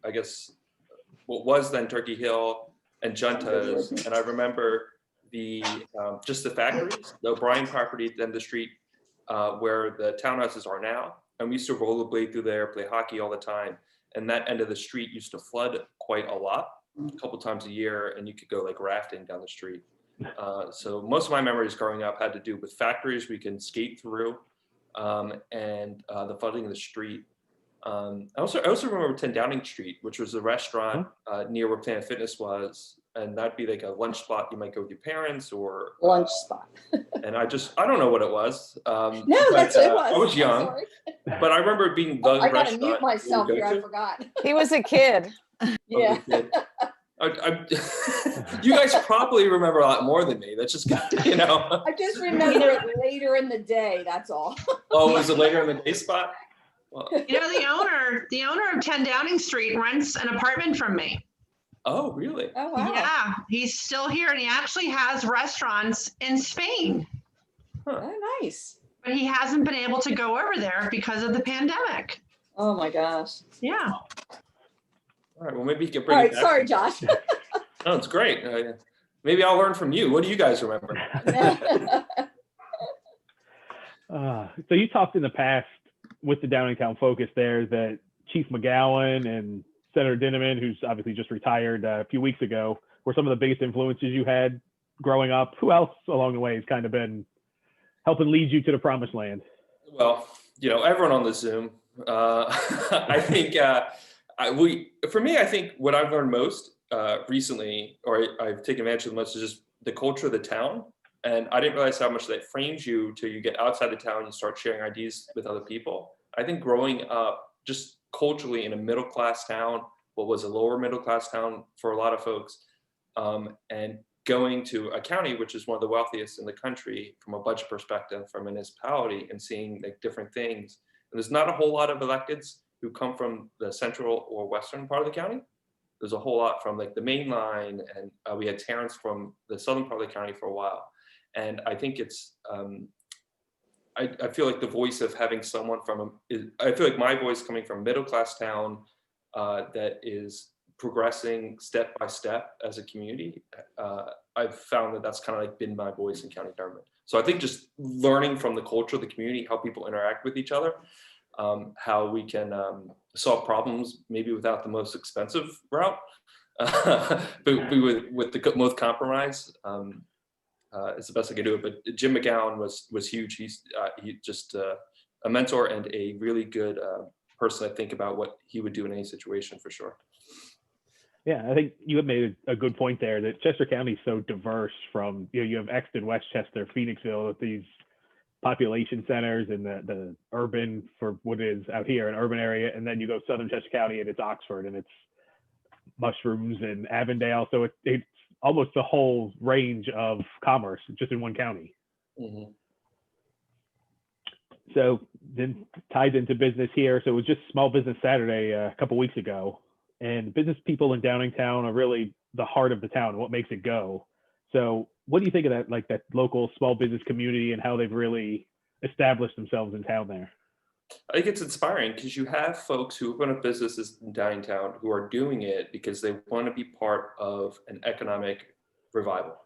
I guess, what was then Turkey Hill and Juntas. And I remember just the factories, the O'Brien property at the end of the street where the townhouses are now. And we used to rollerblade through there, play hockey all the time. And that end of the street used to flood quite a lot, a couple times a year, and you could go like rafting down the street. So most of my memories growing up had to do with factories we can skate through, and the flooding of the street. I also remember 10 Downing Street, which was a restaurant near where Planet Fitness was, and that'd be like a lunch spot you might go with your parents or lunch spot. And I don't know what it was. No, that's what it was. I was young, but I remember it being the I gotta restaurant mute myself we would here. go I to. forgot. He was a kid. Yeah. You guys probably remember a lot more than me. That's just, you know. I just remember it later in the day. That's all. Oh, was it later in the day spot? Well, You know, the owner of 10 Downing Street rents an apartment from me. oh, really? Oh wow. Yeah, he's still here and he actually has restaurants in Spain, Oh, nice. but he hasn't been able to go over there because of the pandemic. Oh my gosh. Yeah. All right. Well, maybe you can All bring right. it back. Sorry, Josh. No, it's great. Maybe I'll learn from you. What do you guys remember? So you talked in the past with the Downingtown focus there that Chief McGowan and Senator Dinniman, who's obviously just retired a few weeks ago, were some of the biggest influences you had growing up. Who else along the way has kind of been helping lead you to the promised land? Well, you know, everyone on the Zoom. I think for me, I think what I've learned most recently, or I've taken advantage of the most, is just the culture of the town. And I didn't realize how much that frames you till you get outside the town and you start sharing ideas with other people. I think growing up just culturally in a middle class town, what was a lower middle class town for a lot of folks, and going to a county which is one of the wealthiest in the country from a budget perspective, from a municipality, and seeing like different things. And there's not a whole lot of electeds who come from the central or western part of the county. There's a whole lot from like the main line, and we had Terrence from the southern part of the county for a while. And I think it's, I feel like the voice of having someone I feel like my voice coming from a middle class town that is progressing step by step as a community, I've found that that's kind of like been my voice in county government. So I think just learning from the culture of the community, how people interact with each other, how we can solve problems maybe without the most expensive route, but with the most compromise. It's the best I could do it. But Jim McGowan was huge. He's just a mentor and a really good person to think about what he would do in any situation for sure. Yeah, I think you have made a good point there that Chester County is so diverse. From, you know, you have Exton, Westchester, Phoenixville, with these population centers and the urban, for what it is out here, an urban area, and then you go southern Chester County and it's Oxford and it's mushrooms and Avondale. So it's almost the whole range of commerce just in one county. Mm-hmm. So then ties into business here. So it was just Small Business Saturday a couple weeks ago, and business people in Downingtown are really the heart of the town, what makes it go. So what do you think of that, like that local small business community and how they've really established themselves in town there? I think it's inspiring because you have folks who open up businesses in Downingtown who are doing it because they want to be part of an economic revival.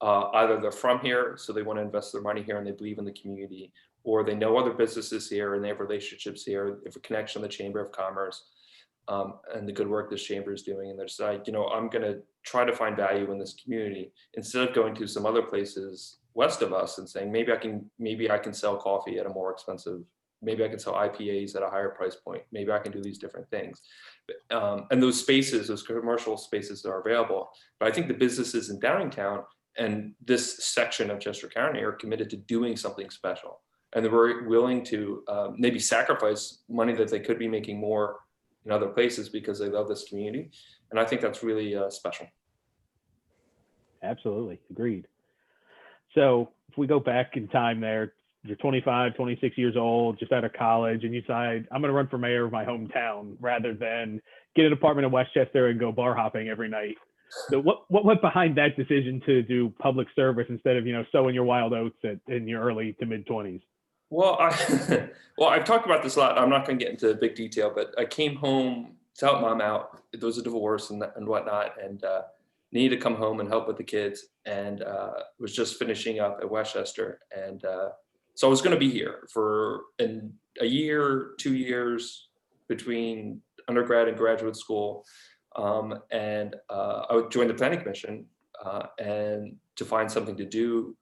Either they're from here, so they want to invest their money here and they believe in the community, or they know other businesses here and they have relationships here, they have a connection to the Chamber of Commerce and the good work this chamber is doing. And they're just like, you know, I'm going to try to find value in this community instead of going to some other places west of us and saying, maybe I can sell coffee at a more expensive, maybe I can sell IPAs at a higher price point. Maybe I can do these different things. And those spaces, those commercial spaces are available. But I think the businesses in Downingtown and this section of Chester County are committed to doing something special. And they're willing to maybe sacrifice money that they could be making more in other places because they love this community. And I think that's really special. Absolutely. Agreed. So if we go back in time there, you're 25, 26 years old, just out of college, and you decide, I'm going to run for mayor of my hometown rather than get an apartment in Westchester and go bar hopping every night. So what went behind that decision to do public service instead of, you know, sowing your wild oats in your early to mid 20s? Well, I've talked about this a lot. I'm not going to get into big detail, but I came home to help mom out. There was a divorce and whatnot, and needed to come home and help with the kids, and was just finishing up at Westchester. And so I was going to be here for a year, 2 years between undergrad and graduate school. And I would join the planning commission and to find something to do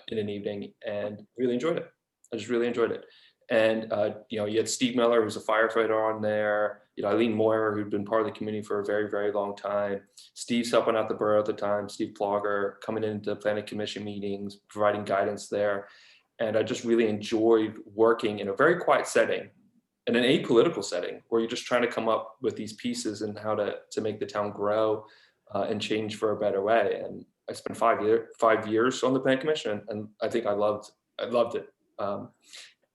in an evening, and really enjoyed it. I just really enjoyed it. And you had Steve Miller, who's a firefighter on there. Eileen Moyer, who'd been part of the community for a very, very long time. Steve's helping out the borough at the time, Steve Plogger, coming into planning commission meetings, providing guidance there. And I just really enjoyed working in a very quiet setting, in an apolitical setting, where you're just trying to come up with these pieces and how to make the town grow and change for a better way. And I spent 5 years on the planning commission, and I think I loved it.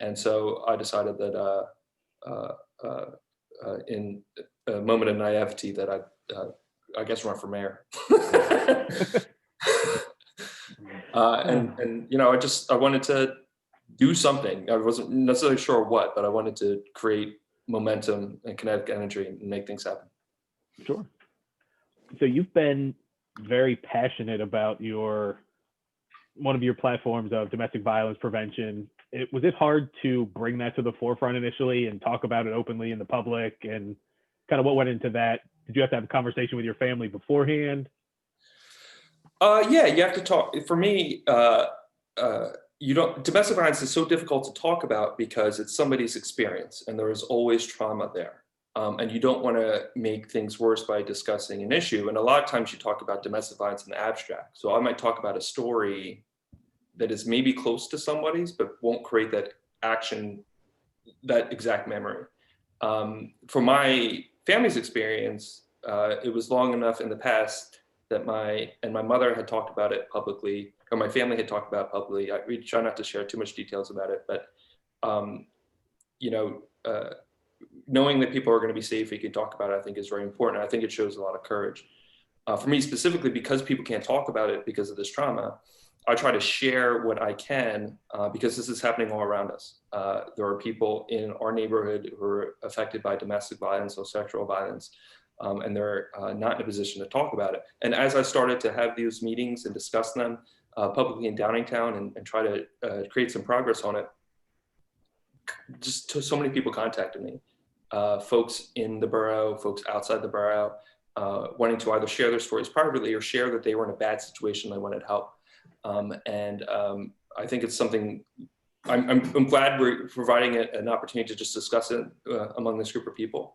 And so I decided that in a moment of naivety that I guess run for mayor. And I wanted to do something. I wasn't necessarily sure what, but I wanted to create momentum and kinetic energy and make things happen. Sure. So you've been very passionate about one of your platforms of domestic violence prevention. Was it hard to bring that to the forefront initially and talk about it openly in the public, and kind of what went into that? Did you have to have a conversation with your family beforehand? Yeah, you have to talk. For me, domestic violence is so difficult to talk about because it's somebody's experience, and there is always trauma there. And you don't want to make things worse by discussing an issue. And a lot of times you talk about domestic violence in the abstract. So I might talk about a story that is maybe close to somebody's, but won't create that action, that exact memory. For my family's experience, it was long enough in the past that my mother had talked about it publicly, or my family had talked about it publicly. We try not to share too much details about it, but knowing that people are going to be safe, we can talk about it, I think is very important. I think it shows a lot of courage. For me specifically, because people can't talk about it because of this trauma, I try to share what I can because this is happening all around us. There are people in our neighborhood who are affected by domestic violence or sexual violence, and they're not in a position to talk about it. And as I started to have these meetings and discuss them publicly in Downingtown and try to create some progress on it, just so many people contacted me. Folks in the borough, folks outside the borough, wanting to either share their stories privately or share that they were in a bad situation, they wanted help. I think it's something I'm glad we're providing an opportunity to just discuss it among this group of people,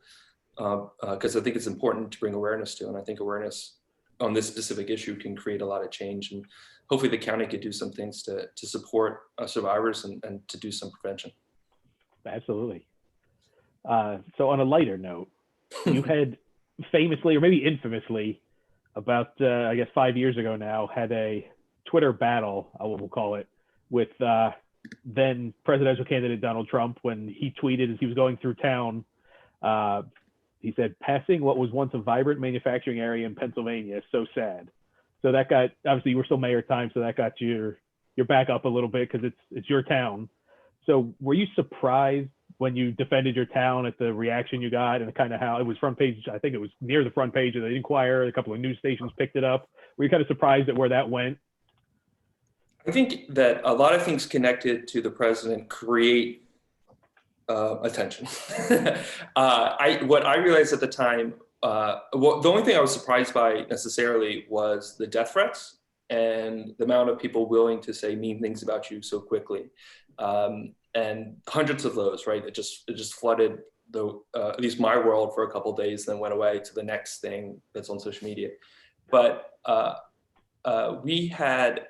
because I think it's important to bring awareness to, and I think awareness on this specific issue can create a lot of change, and hopefully the county could do some things to support survivors and to do some prevention. Absolutely. So on a lighter note, you had famously, or maybe infamously, about I guess 5 years ago now, had a Twitter battle, I will call it, with then presidential candidate Donald Trump, when he tweeted as he was going through town. He said, "Passing what was once a vibrant manufacturing area in Pennsylvania is so sad." So that got, obviously you were still mayor at the time, so that got your back up a little bit because it's your town. So were you surprised when you defended your town at the reaction you got, and kind of how it was front page? I think it was near the front page of the Inquirer. A couple of news stations picked it up. Were you kind of surprised at where that went? I think that a lot of things connected to the president create attention. What I realized at the time, the only thing I was surprised by necessarily was the death threats and the amount of people willing to say mean things about you so quickly. And hundreds of those, right? It just flooded at least my world for a couple of days, then went away to the next thing that's on social media. But we had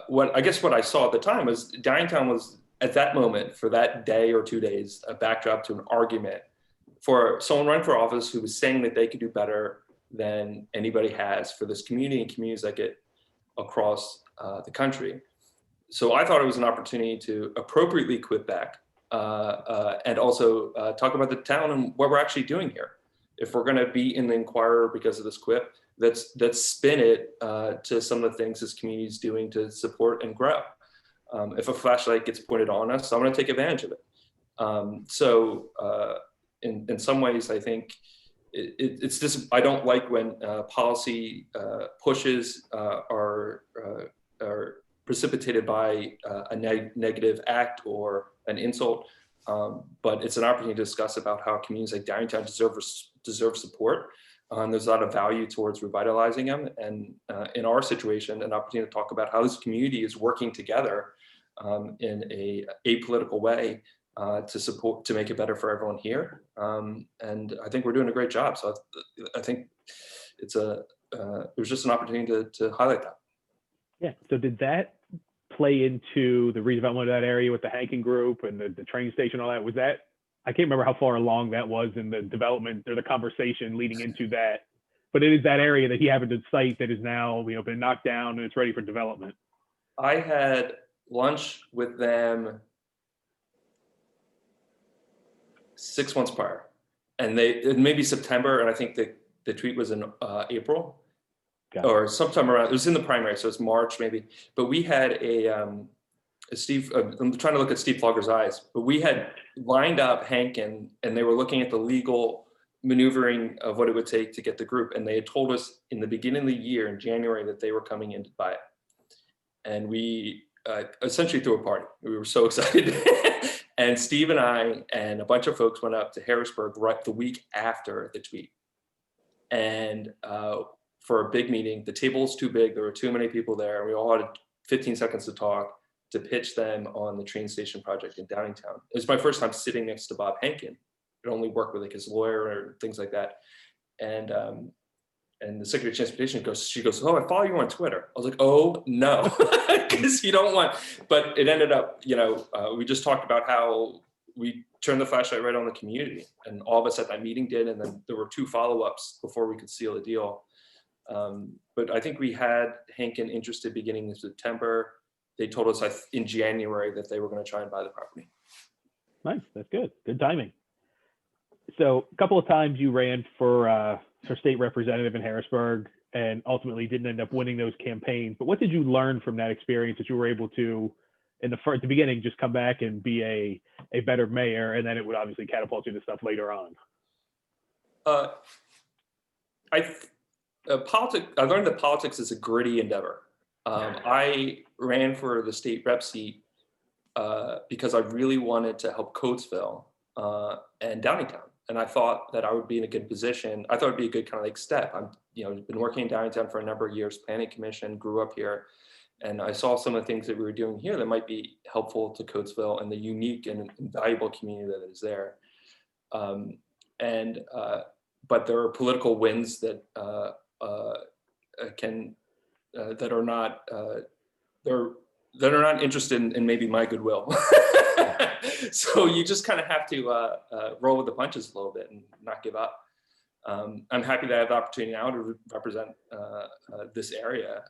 what I saw at the time was Downingtown was at that moment, for that day or 2 days, a backdrop to an argument for someone running for office who was saying that they could do better than anybody has for this community and communities that get across the country. So I thought it was an opportunity to appropriately quit back and also talk about the town and what we're actually doing here. If we're going to be in the Inquirer because of this quip, let's spin it to some of the things this community is doing to support and grow. If a flashlight gets pointed on us, I'm going to take advantage of it. So in some ways, I think it's just, I don't like when policy pushes are precipitated by a negative act or an insult. But it's an opportunity to discuss about how communities like Downingtown deserve support. There's a lot of value towards revitalizing them. And in our situation, an opportunity to talk about how this community is working together in a apolitical way to make it better for everyone here. And I think we're doing a great job. So I think it was just an opportunity to highlight that. Yeah. So did that play into the redevelopment of that area with the Hankin Group and the train station, all that? Was that, I can't remember how far along that was in the development or the conversation leading into that, but it is that area that he happened to cite that is now, been knocked down and it's ready for development. I had lunch with them 6 months prior, and maybe September, and I think the tweet was in April. Got it. Or sometime around, it was in the primary, so it's March maybe. But we had a Steve, I'm trying to look at Steve Flogger's eyes, but we had lined up Hankin, and they were looking at the legal maneuvering of what it would take to get the group. And they had told us in the beginning of the year, in January, that they were coming in to buy it. And we essentially threw a party. We were so excited. And Steve and I and a bunch of folks went up to Harrisburg right the week after the tweet. And for a big meeting, the table was too big. There were too many people there. We all had 15 seconds to talk to pitch them on the train station project in Downingtown. It was my first time sitting next to Bob Hankin. I'd only worked with like his lawyer or things like that. And the Secretary of Transportation she goes, "Oh, I follow you on Twitter." I was like, "Oh no," because you don't want. But it ended up, we just talked about how we turned the flashlight right on the community, and all of us at that meeting did. And then there were 2 follow-ups before we could seal the deal. But I think we had Hankin interested beginning in September. They told us in January that they were going to try and buy the property. Nice, that's good. Good timing. So a couple of times you ran for state representative in Harrisburg and ultimately didn't end up winning those campaigns. But what did you learn from that experience that you were able to, at the beginning, just come back and be a better mayor, and then it would obviously catapult you to stuff later on? I learned that politics is a gritty endeavor. I ran for the state rep seat because I really wanted to help Coatesville and Downingtown. And I thought that I would be in a good position. I thought it'd be a good kind of like step. I've been working in Downingtown for a number of years, planning commission, grew up here. And I saw some of the things that we were doing here that might be helpful to Coatesville and the unique and valuable community that is there. But there are political winds that that are not interested in maybe my goodwill. So you just kind of have to roll with the punches a little bit and not give up. I'm happy that I have the opportunity now to represent this area.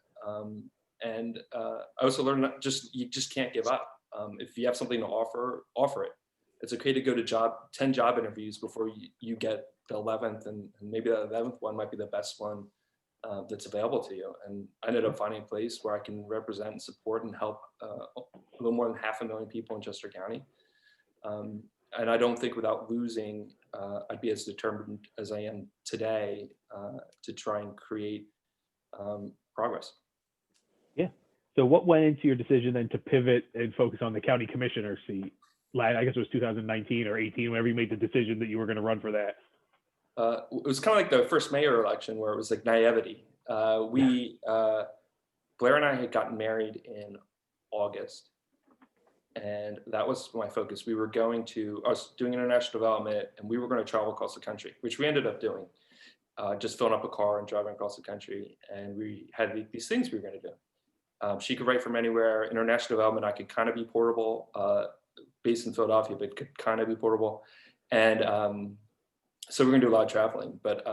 And I also learned you just can't give up. If you have something to offer it. It's okay to go to 10 job interviews before you get the 11th, and maybe the 11th one might be the best one that's available to you. And I ended up finding a place where I can represent and support and help a little more than 500,000 people in Chester County. And I don't think without losing, I'd be as determined as I am today to try and create progress. Yeah. So what went into your decision then to pivot and focus on the county commissioner seat? I guess it was 2019 or 18, whenever you made the decision that you were going to run for that. It was kind of like the first mayor election where it was like naivety. Blair and I had gotten married in August, and that was my focus. I was doing international development, and we were going to travel across the country, which we ended up doing, just filling up a car and driving across the country. And we had these things we were going to do. She could write from anywhere. International development, I could kind of be portable, based in Philadelphia, but could kind of be portable. And so we're going to do a lot of traveling. But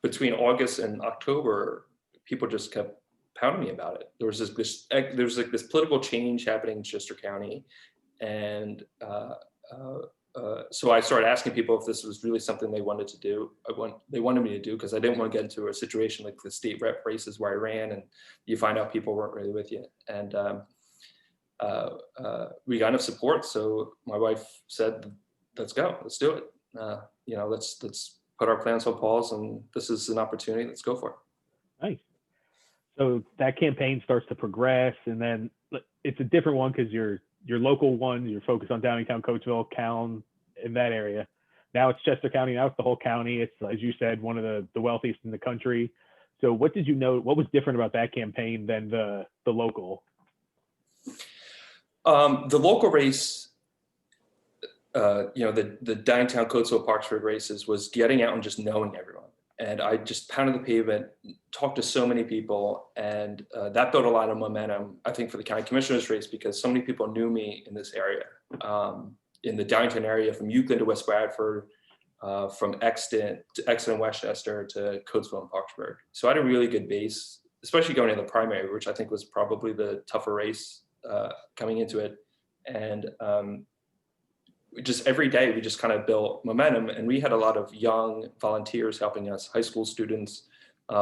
between August and October, people just kept pounding me about it. There was this political change happening in Chester County, and so I started asking people if this was really something they wanted to do. They wanted me to do, because I didn't want to get into a situation like the state rep races where I ran and you find out people weren't really with you. And we got enough support, so my wife said, "Let's go, let's do it." let's put our plans on pause, and this is an opportunity. Let's go for it. Nice. So that campaign starts to progress, and then it's a different one because your local one, you're focused on Downingtown, Coatesville, Calhoun, in that area. Now it's Chester County. Now it's the whole county. It's, as you said, one of the wealthiest in the country. So what did you know? What was different about that campaign than the local? The local race, the Downingtown, Coatesville, Parksburg races was getting out and just knowing everyone. And I just pounded the pavement, talked to so many people, and that built a lot of momentum, I think, for the county commissioner's race, because so many people knew me in this area, in the Downingtown area, from Euclid to West Bradford, from Exton to Westchester to Coatesville and Parksburg. So I had a really good base, especially going into the primary, which I think was probably the tougher race coming into it. And just every day we just kind of built momentum, and we had a lot of young volunteers helping us, high school students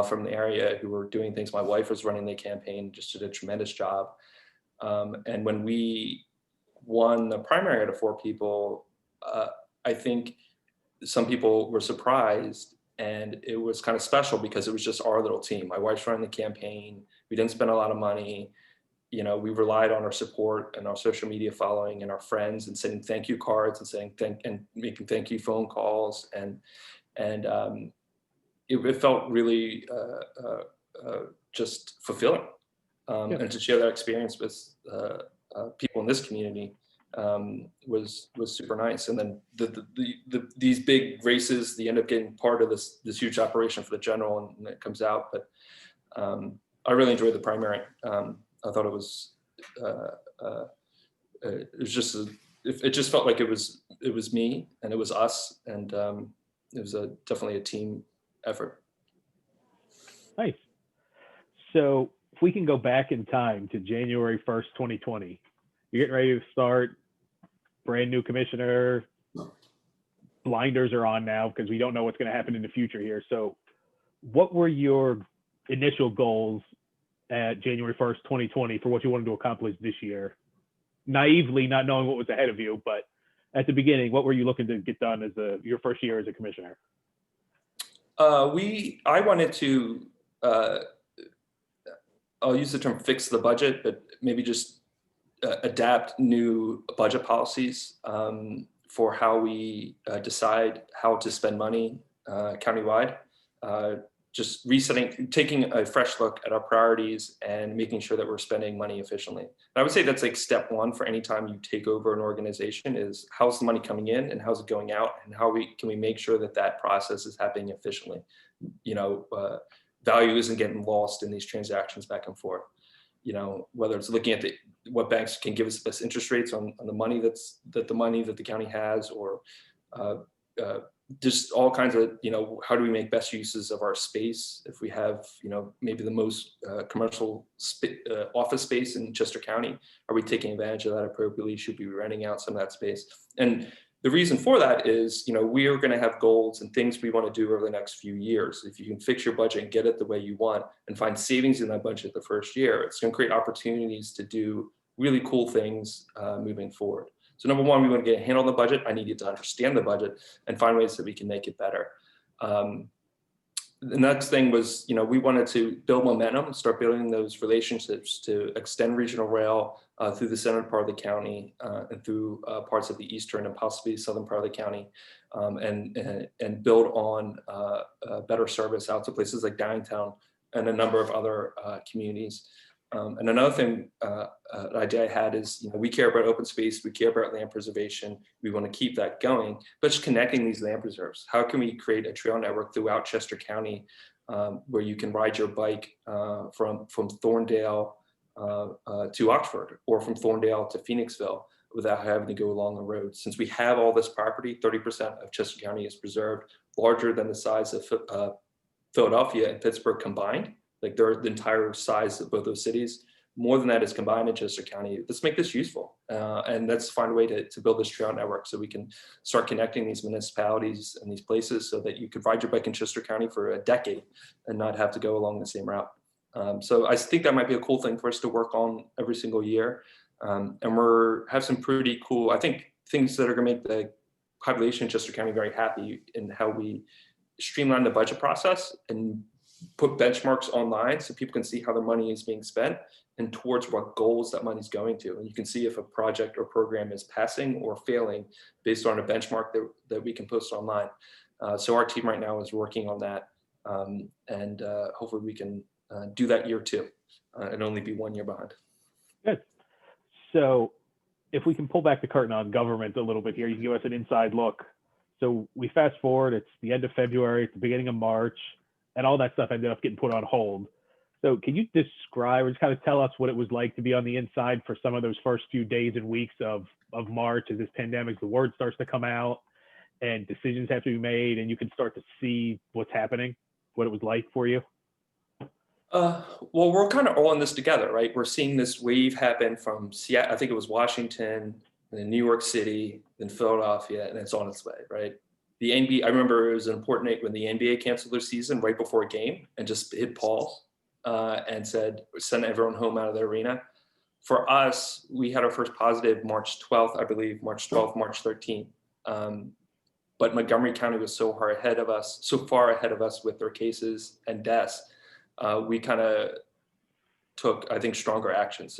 from the area who were doing things. My wife was running the campaign, just did a tremendous job. And when we won the primary out of 4 people, I think some people were surprised, and it was kind of special because it was just our little team. My wife's running the campaign. We didn't spend a lot of money. We relied on our support and our social media following and our friends, and sending thank you cards and saying and making thank you phone calls, and it felt really just fulfilling, and to share that experience with people in this community was super nice. And then these big races, they end up getting part of this huge operation for the general, and it comes out. But I really enjoyed the primary. I thought it was it just felt like it was me, and it was us, and it was definitely a team effort. Nice. So if we can go back in time to January 1st, 2020, you're getting ready to start, brand new commissioner, blinders are on now because we don't know what's going to happen in the future here. So what were your initial goals at January 1st, 2020 for what you wanted to accomplish this year? Naively, not knowing what was ahead of you, but at the beginning, what were you looking to get done as your first year as a commissioner? I wanted to, I'll use the term fix the budget, but maybe just adapt new budget policies for how we decide how to spend money countywide. Just resetting, taking a fresh look at our priorities and making sure that we're spending money efficiently. And I would say that's like step one for any time you take over an organization, is how's the money coming in and how's it going out, and how can we make sure that process is happening efficiently. Value isn't getting lost in these transactions back and forth. Whether it's looking at what banks can give us the best interest rates on the money that the county has, or just all kinds of, how do we make best uses of our space? If we have, maybe the most commercial office space in Chester County, are we taking advantage of that appropriately? Should we be renting out some of that space? And the reason for that is, we are going to have goals and things we want to do over the next few years. If you can fix your budget and get it the way you want, and find savings in that budget the first year, it's going to create opportunities to do really cool things moving forward. So number one, we want to get a handle on the budget. I needed to understand the budget and find ways that we can make it better. The next thing was, we wanted to build momentum, start building those relationships to extend regional rail through the central part of the county and through parts of the eastern and possibly southern part of the county, and build on better service out to places like Downingtown and a number of other communities. And another thing idea I had is, we care about open space, we care about land preservation, we want to keep that going, but just connecting these land preserves. How can we create a trail network throughout Chester County where you can ride your bike from Thorndale to Oxford, or from Thorndale to Phoenixville, without having to go along the road? Since we have all this property, 30% of Chester County is preserved, larger than the size of Philadelphia and Pittsburgh combined. Like they're the entire size of both those cities. More than that is combined in Chester County. Let's make this useful, and let's find a way to build this trail network so we can start connecting these municipalities and these places, so that you could ride your bike in Chester County for a decade and not have to go along the same route. So I think that might be a cool thing for us to work on every single year, and have some pretty cool, I think, things that are going to make the population in Chester County very happy in how we streamline the budget process and put benchmarks online so people can see how the money is being spent and towards what goals that money's going to. And you can see if a project or program is passing or failing based on a benchmark that we can post online. So our team right now is working on that. And hopefully we can do that year 2 and only be 1 year behind. Good. So if we can pull back the curtain on government a little bit here, you can give us an inside look. So we fast forward, it's the end of February, it's the beginning of March, and all that stuff ended up getting put on hold. So can you describe or just kind of tell us what it was like to be on the inside for some of those first few days and weeks of March as this pandemic, the word starts to come out and decisions have to be made and you can start to see what's happening, what it was like for you? Well, we're kind of all in this together, right? We're seeing this wave happen from Seattle, I think it was Washington, and then New York City, then Philadelphia, and it's on its way, right? The NBA, I remember it was an important night when the NBA canceled their season right before a game and just hit pause and said, send everyone home out of the arena. For us, we had our first positive March 12th, I believe, March 12th, March 13th. But Montgomery County was so far ahead of us with their cases and deaths. We kind of took, I think, stronger actions,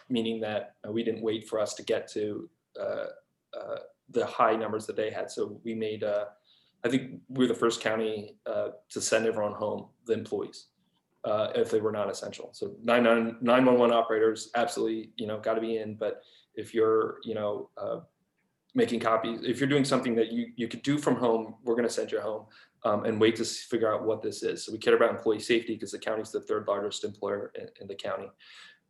meaning that we didn't wait for us to get to the high numbers that they had. So we made, I think we were the first county to send everyone home, the employees, if they were not essential. So 911 operators, absolutely, got to be in. But if you're, making copies, if you're doing something that you could do from home, we're going to send you home and wait to figure out what this is. So we care about employee safety because the county's the 3rd largest employer in the county.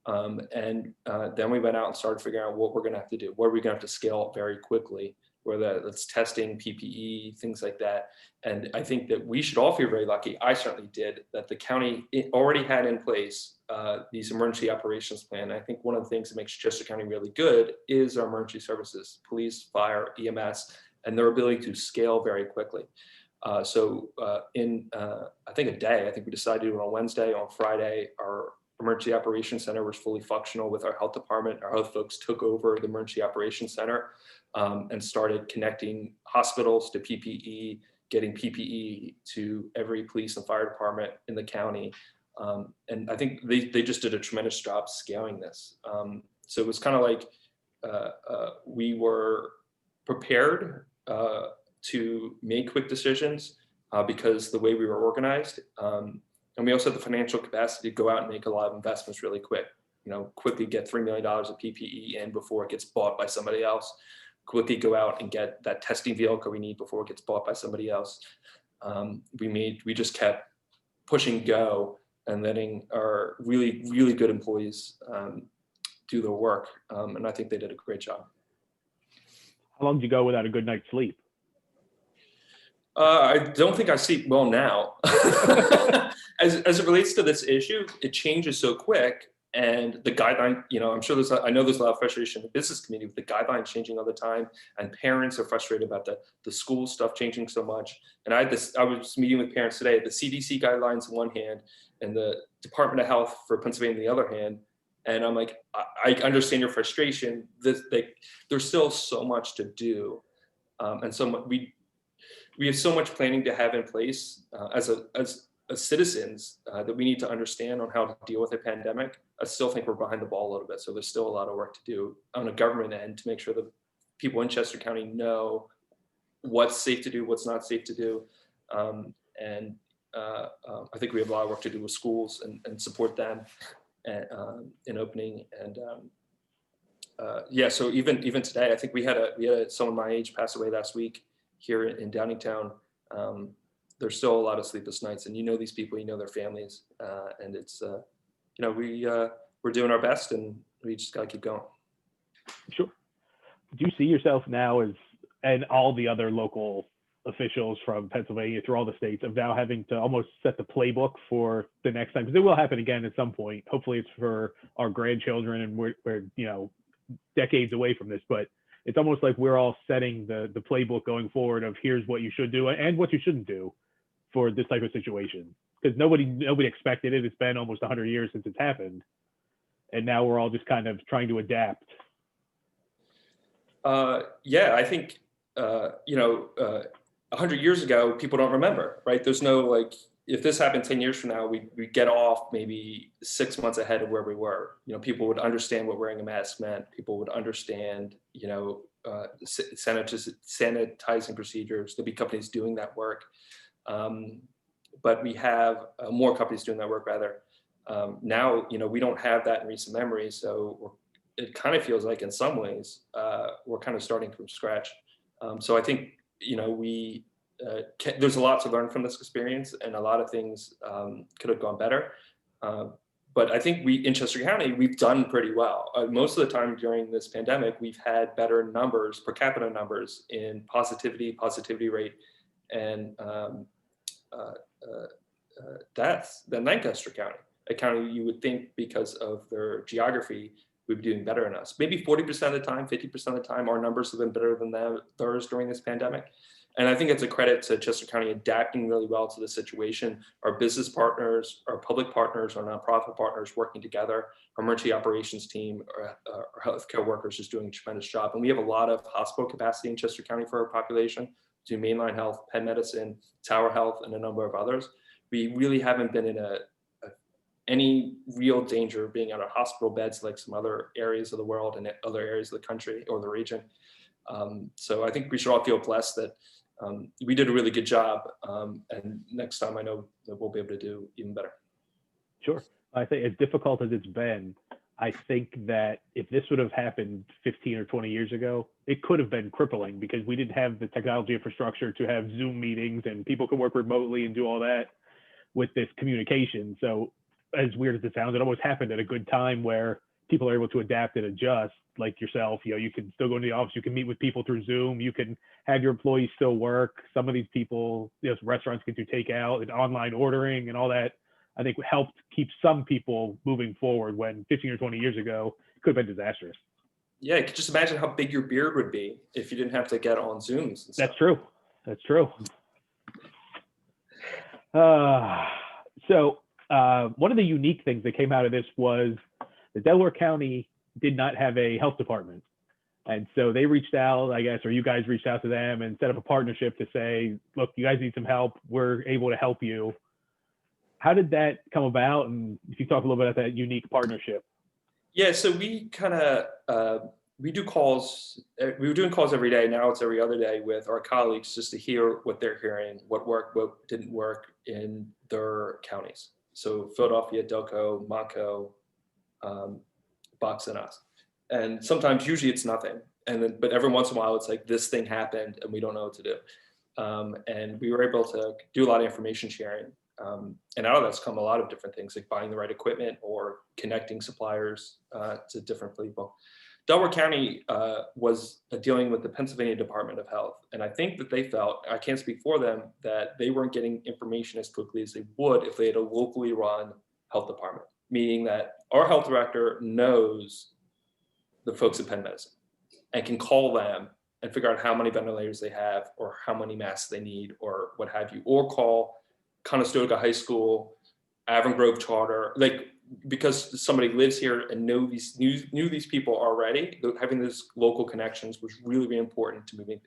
Then we went out and started figuring out what we're going to have to do. What are we going to have to scale up very quickly? Whether that's testing, PPE, things like that. And I think that we should all feel very lucky. I certainly did, that the county already had in place these emergency operations plan. I think one of the things that makes Chester County really good is our emergency services, police, fire, EMS, and their ability to scale very quickly. So in, I think a day, I think we decided to do it on Wednesday. On Friday, our emergency operations center was fully functional with our health department. Our health folks took over the emergency operations center and started connecting hospitals to PPE, getting PPE to every police and fire department in the county. And I think they just did a tremendous job scaling this. So it was kind of like we were prepared to make quick decisions because the way we were organized. And we also had the financial capacity to go out and make a lot of investments really quick. Quickly get $3 million of PPE in before it gets bought by somebody else. Quickly go out and get that testing vehicle we need before it gets bought by somebody else. We just kept pushing go and letting our really, really good employees do their work. And I think they did a great job. How long did you go without a good night's sleep? I don't think I sleep well now. As it relates to this issue, it changes so quick. And the guideline, I'm sure I know there's a lot of frustration in the business community with the guidelines changing all the time. And parents are frustrated about the school stuff changing so much. And I was meeting with parents today, the CDC guidelines on one hand and the Department of Health for Pennsylvania on the other hand. And I'm like, I understand your frustration. There's still so much to do. And so we have so much planning to have in place as citizens that we need to understand on how to deal with a pandemic. I still think we're behind the ball a little bit. So there's still a lot of work to do on a government end to make sure that people in Chester County know what's safe to do, what's not safe to do. I think we have a lot of work to do with schools and support them in opening. And so even today, I think we had someone my age pass away last week here in Downingtown. There's still a lot of sleepless nights, and these people, their families, and it's we're doing our best, and we just gotta keep going. Sure. Do you see yourself now and all the other local officials from Pennsylvania through all the states of now having to almost set the playbook for the next time? Because it will happen again at some point. Hopefully it's for our grandchildren, and we're decades away from this, but it's almost like we're all setting the playbook going forward of here's what you should do and what you shouldn't do for this type of situation. Because nobody expected it. It's been almost 100 years since it's happened. And now we're all just kind of trying to adapt. I think 100 years ago, people don't remember, right? There's no like, if this happened 10 years from now, we get off maybe 6 months ahead of where we were. People would understand what wearing a mask meant. People would understand, sanitizing procedures. There'll be companies doing that work. But we have more companies doing that work rather. Now, we don't have that in recent memory. So it kind of feels like in some ways, we're kind of starting from scratch. So I think, there's a lot to learn from this experience, and a lot of things could have gone better. But I think in Chester County, we've done pretty well. Most of the time during this pandemic, we've had better numbers, per capita numbers in positivity rate, and deaths than Lancaster County, a county you would think because of their geography would be doing better than us. Maybe 40% of the time, 50% of the time, our numbers have been better than theirs during this pandemic. And I think it's a credit to Chester County adapting really well to the situation. Our business partners, our public partners, our nonprofit partners working together, our emergency operations team, our healthcare workers is doing a tremendous job. And we have a lot of hospital capacity in Chester County for our population, to Mainline Health, Penn Medicine, Tower Health, and a number of others. We really haven't been in any real danger of being out of hospital beds like some other areas of the world and other areas of the country or the region. So I think we should all feel blessed that we did a really good job. And next time I know that we'll be able to do even better. Sure. I think as difficult as it's been, I think that if this would have happened 15 or 20 years ago, it could have been crippling because we didn't have the technology infrastructure to have Zoom meetings and people could work remotely and do all that with this communication. So as weird as it sounds, it almost happened at a good time where people are able to adapt and adjust, like yourself. You can still go into the office, you can meet with people through Zoom, you can have your employees still work. Some of these people, restaurants can do takeout and online ordering and all that. I think helped keep some people moving forward when 15 or 20 years ago, it could have been disastrous. Yeah, you could just imagine how big your beard would be if you didn't have to get on Zooms and stuff. That's true. That's true. So one of the unique things that came out of this was that Delaware County did not have a health department. And so they reached out, I guess, or you guys reached out to them and set up a partnership to say, look, you guys need some help. We're able to help you. How did that come about? And if you talk a little bit about that unique partnership. Yeah, so we kind of, we do calls, we were doing calls every day. Now it's every other day with our colleagues just to hear what they're hearing, what worked, what didn't work in their counties. So Philadelphia, Delco, Montco, Bucks, and us. And sometimes, usually it's nothing. But every once in a while, it's like this thing happened and we don't know what to do. And we were able to do a lot of information sharing. And out of that's come a lot of different things, like buying the right equipment or connecting suppliers to different people. Delaware County was dealing with the Pennsylvania Department of Health. And I think that they felt, I can't speak for them, that they weren't getting information as quickly as they would if they had a locally run health department, meaning that our health director knows the folks at Penn Medicine and can call them and figure out how many ventilators they have or how many masks they need or what have you, or call Conestoga High School, Avon Grove Charter, like, because somebody lives here and knew these people already, having those local connections was really, really important to moving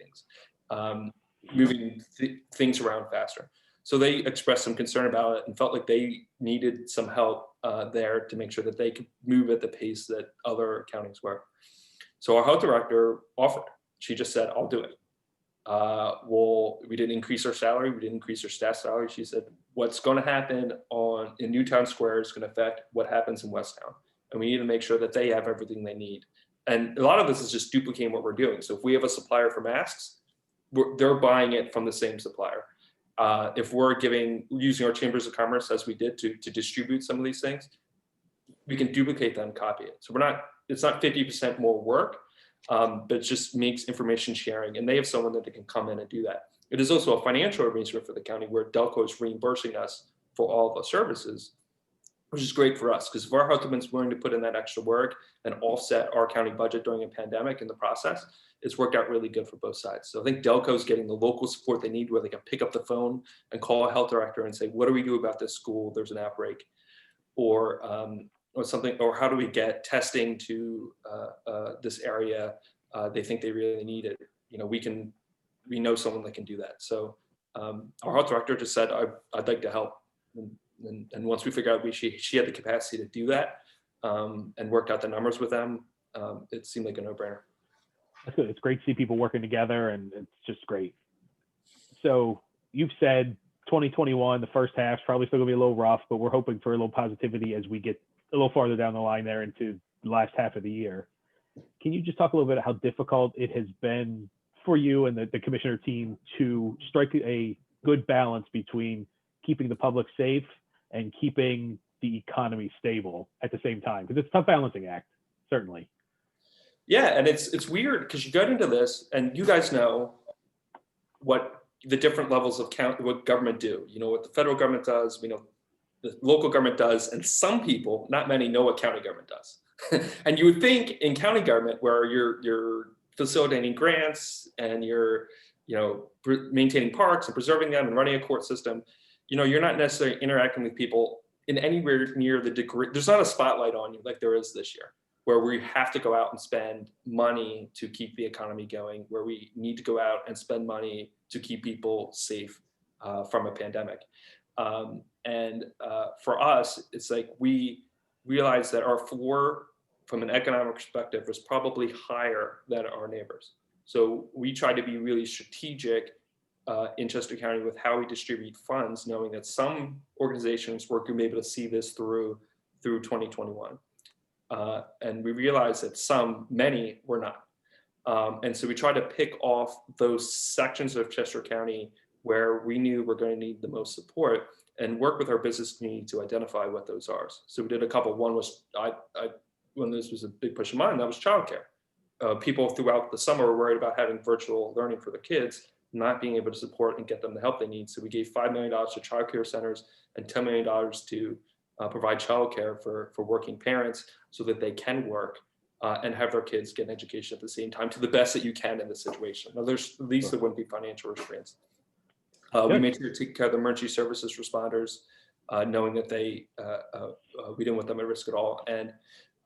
things around faster. So they expressed some concern about it and felt like they needed some help there to make sure that they could move at the pace that other counties were. So our health director offered. She just said, I'll do it. Well, we didn't increase our salary. We didn't increase our staff salary. She said, what's going to happen in Newtown Square is going to affect what happens in Westtown. And we need to make sure that they have everything they need. And a lot of this is just duplicating what we're doing. So if we have a supplier for masks, they're buying it from the same supplier. If we're using our chambers of commerce as we did to distribute some of these things, we can duplicate that and copy it. So it's not 50% more work, but it just makes information sharing, and they have someone that they can come in and do that. It is also a financial arrangement for the county where Delco is reimbursing us for all of the services, which is great for us because if our health department's willing to put in that extra work and offset our county budget during a pandemic in the process, it's worked out really good for both sides. So I think Delco's getting the local support they need where they can pick up the phone and call a health director and say, what do we do about this school? There's an outbreak. Or something, or how do we get testing to this area? They think they really need it. We can we know someone that can do that. So our health director just said, I'd like to help. And once we figured out she had the capacity to do that and worked out the numbers with them, it seemed like a no-brainer. That's good. It's great to see people working together, and it's just great. So you've said 2021, the first half's probably still gonna be a little rough, but we're hoping for a little positivity as we get a little farther down the line there into the last half of the year. Can you just talk a little bit about how difficult it has been for you and the commissioner team to strike a good balance between keeping the public safe and keeping the economy stable at the same time? Because it's a tough balancing act, certainly. Yeah, and it's weird because you get into this and you guys know what the different levels of what government do. You know what the federal government does, we know the local government does, and some people, not many, know what county government does. And you would think in county government, where you're facilitating grants and you're maintaining parks and preserving them and running a court system, you're not necessarily interacting with people in anywhere near the degree. There's not a spotlight on you like there is this year, where we have to go out and spend money to keep the economy going, where we need to go out and spend money to keep people safe from a pandemic. And for us, it's like we realized that our floor from an economic perspective was probably higher than our neighbors. So we try to be really strategic in Chester County with how we distribute funds, knowing that some organizations were going to be able to see this through 2021. And we realized that many were not. And so we tried to pick off those sections of Chester County where we knew we're going to need the most support and work with our business community to identify what those are. So we did a couple. One was, when this was a big push of mine, that was childcare. People throughout the summer were worried about having virtual learning for their kids, not being able to support and get them the help they need. So we gave $5 million to childcare centers and $10 million to provide childcare for working parents so that they can work and have their kids get an education at the same time to the best that you can in this situation. Now, at least there wouldn't be financial restraints. We made sure to take care of the emergency services responders, knowing that we didn't want them at risk at all. And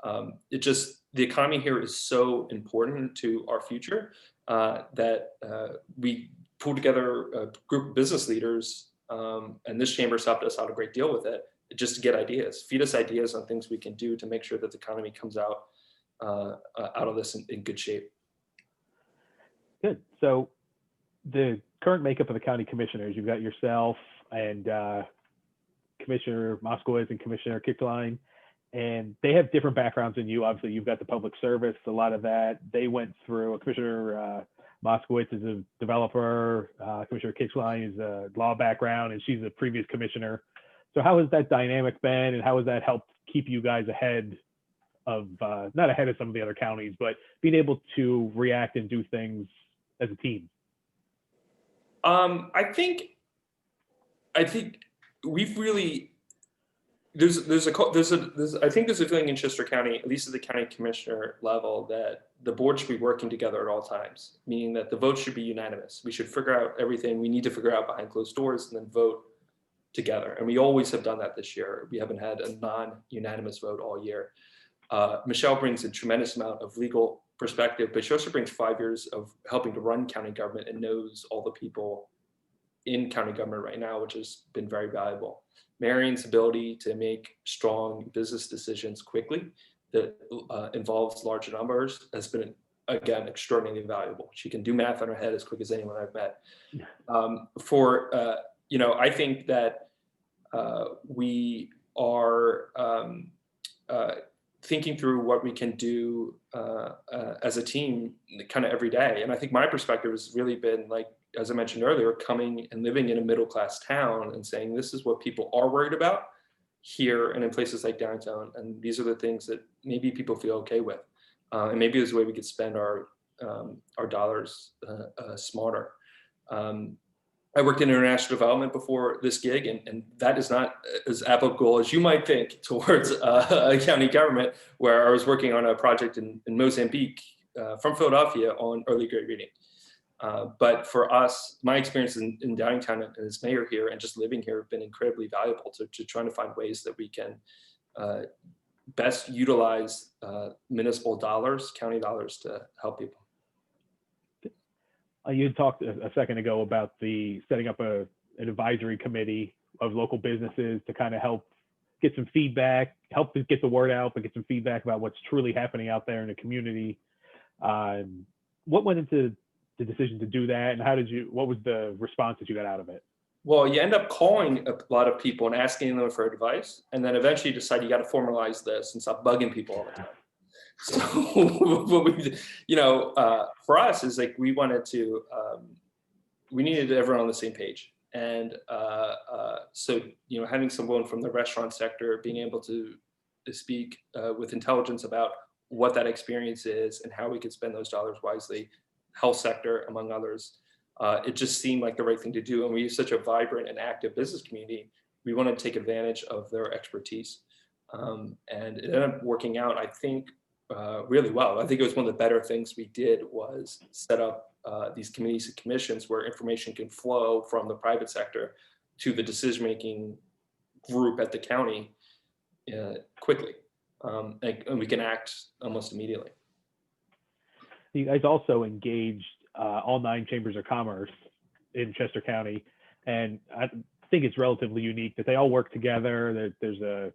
the economy here is so important to our future that we pulled together a group of business leaders, and this chamber's helped us out a great deal with it, just to get ideas, feed us ideas on things we can do to make sure that the economy comes out of this in good shape. Good. So the current makeup of the county commissioners, you've got yourself and Commissioner Moskowitz and Commissioner Kickline, and they have different backgrounds than you. Obviously, you've got the public service, a lot of that. They went through, Commissioner Moskowitz is a developer, Commissioner Kickline is a law background, and she's a previous commissioner. So how has that dynamic been, and how has that helped keep you guys ahead of, not ahead of some of the other counties, but being able to react and do things as a team? I think we've really, I think there's a feeling in Chester County, at least at the county commissioner level, that the board should be working together at all times, meaning that the votes should be unanimous. We should figure out everything we need to figure out behind closed doors and then vote together. And we always have done that this year. We haven't had a non-unanimous vote all year. Michelle brings a tremendous amount of legal perspective, but she also brings 5 years of helping to run county government and knows all the people in county government right now, which has been very valuable. Marion's ability to make strong business decisions quickly that involves large numbers has been, again, extraordinarily valuable. She can do math in her head as quick as anyone I've met. I think that we are thinking through what we can do as a team kind of every day. And I think my perspective has really been, like, as I mentioned earlier, coming and living in a middle-class town and saying, this is what people are worried about here and in places like downtown. And these are the things that maybe people feel okay with. And maybe there's a way we could spend our dollars smarter. I worked in international development before this gig, and that is not as applicable as you might think towards a county government, where I was working on a project in Mozambique from Philadelphia on early grade reading. But for us, my experience in downtown and as mayor here and just living here have been incredibly valuable to trying to find ways that we can best utilize municipal dollars, county dollars, to help people. You had talked a second ago about the setting up an advisory committee of local businesses to kind of help get some feedback, help to get the word out, but get some feedback about what's truly happening out there in the community. What went into the decision to do that, and what was the response that you got out of it? Well, you end up calling a lot of people and asking them for advice, and then eventually you decide you got to formalize this and stop bugging people all the time. So what we, for us is like we wanted to, we needed everyone on the same page, and so having someone from the restaurant sector being able to speak with intelligence about what that experience is and how we could spend those dollars wisely, health sector among others. It just seemed like the right thing to do. And we have such a vibrant and active business community. We wanted to take advantage of their expertise. And it ended up working out, I think, really well. I think it was one of the better things we did was set up these committees and commissions where information can flow from the private sector to the decision-making group at the county quickly. And we can act almost immediately. You guys also engaged all 9 chambers of commerce in Chester County, and I think it's relatively unique that they all work together. There's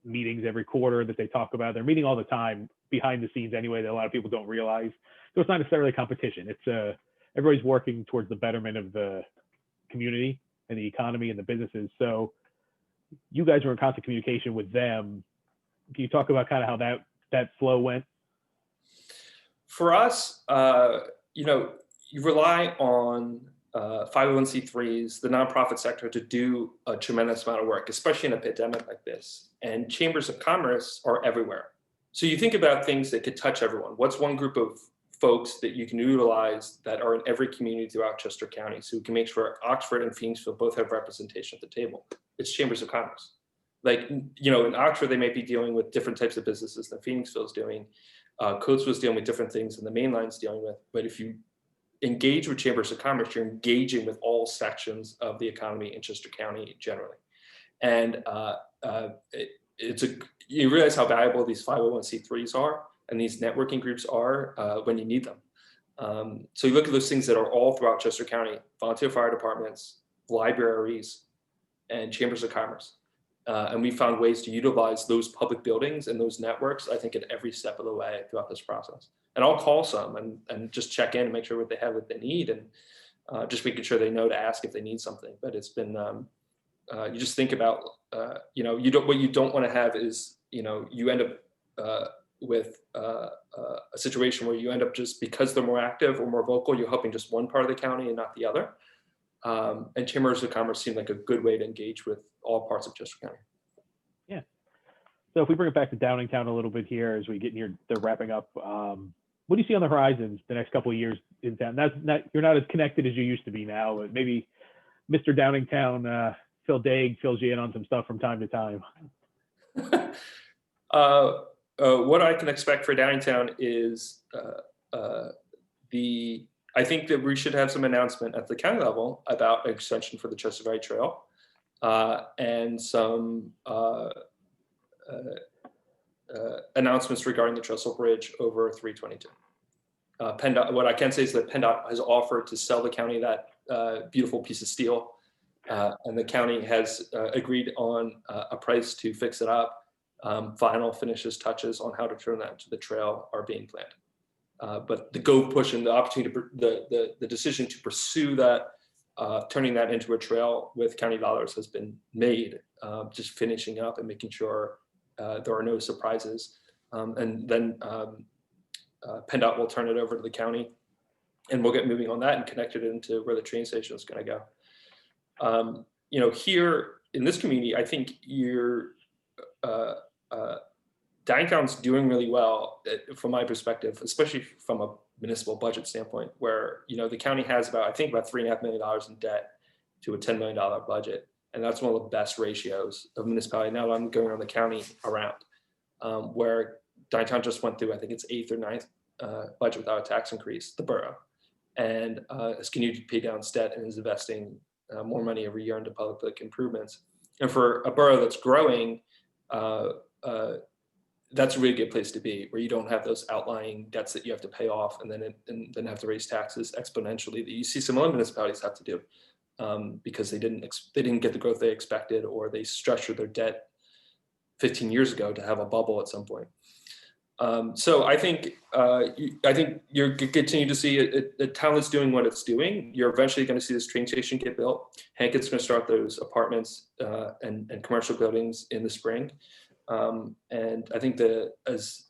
meetings every quarter that they talk about. They're meeting all the time behind the scenes anyway that a lot of people don't realize. So it's not necessarily a competition. It's everybody's working towards the betterment of the community and the economy and the businesses. So you guys were in constant communication with them. Can you talk about kind of how that flow went? For us, you rely on 501c3s, the nonprofit sector, to do a tremendous amount of work, especially in a pandemic like this. And chambers of commerce are everywhere. So you think about things that could touch everyone. What's one group of folks that you can utilize that are in every community throughout Chester County, so we can make sure Oxford and Phoenixville both have representation at the table? It's chambers of commerce. Like, in Oxford, they might be dealing with different types of businesses than Phoenixville is doing. Coatesville's dealing with different things than the main line's dealing with. But if you engage with chambers of commerce, you're engaging with all sections of the economy in Chester County generally. And you realize how valuable these 501c3s are and these networking groups are when you need them. So you look at those things that are all throughout Chester County: volunteer fire departments, libraries, and chambers of commerce. And we found ways to utilize those public buildings and those networks, I think, at every step of the way throughout this process. And I'll call some and just check in and make sure they have what they need, and just making sure they know to ask if they need something. But it's been, you just think about, what you don't want to have is, you end up with a situation where you end up just because they're more active or more vocal, you're helping just one part of the county and not the other. And chambers of commerce seem like a good way to engage with all parts of Chester County. Yeah. So if we bring it back to Downingtown a little bit here as we get near the wrapping up, what do you see on the horizon the next couple of years in town? You're not as connected as you used to be now, but maybe Mr. Downingtown, Phil Daig, fills you in on some stuff from time to time. What I can expect for Downingtown is I think that we should have some announcement at the county level about an extension for the Chester Valley Trail, and some announcements regarding the trestle bridge over 322. PennDOT, what I can say is that PennDOT has offered to sell the county that beautiful piece of steel, and the county has agreed on a price to fix it up. Final finishes touches on how to turn that into the trail are being planned. But the go push and the opportunity, the decision to pursue that, turning that into a trail with county dollars has been made. Just finishing up and making sure there are no surprises. And then PennDOT will turn it over to the county, and we'll get moving on that and connect it into where the train station is going to go. Here in this community, I think Downingtown's doing really well from my perspective, especially from a municipal budget standpoint, where the county has about $3.5 million in debt to a $10 million budget, and that's one of the best ratios of municipality. Now I'm going around the county around, where Downingtown just went through, I think it's 8th or 9th budget without a tax increase, the borough, and has continued to pay down its debt and is investing more money every year into public improvements. And for a borough that's growing, that's a really good place to be, where you don't have those outlying debts that you have to pay off and then have to raise taxes exponentially that you see some other municipalities have to do because they didn't get the growth they expected, or they structured their debt 15 years ago to have a bubble at some point. So I think you're continue to see a town that's doing what it's doing. You're eventually going to see this train station get built. Hankett's going to start those apartments and commercial buildings in the spring. And I think that as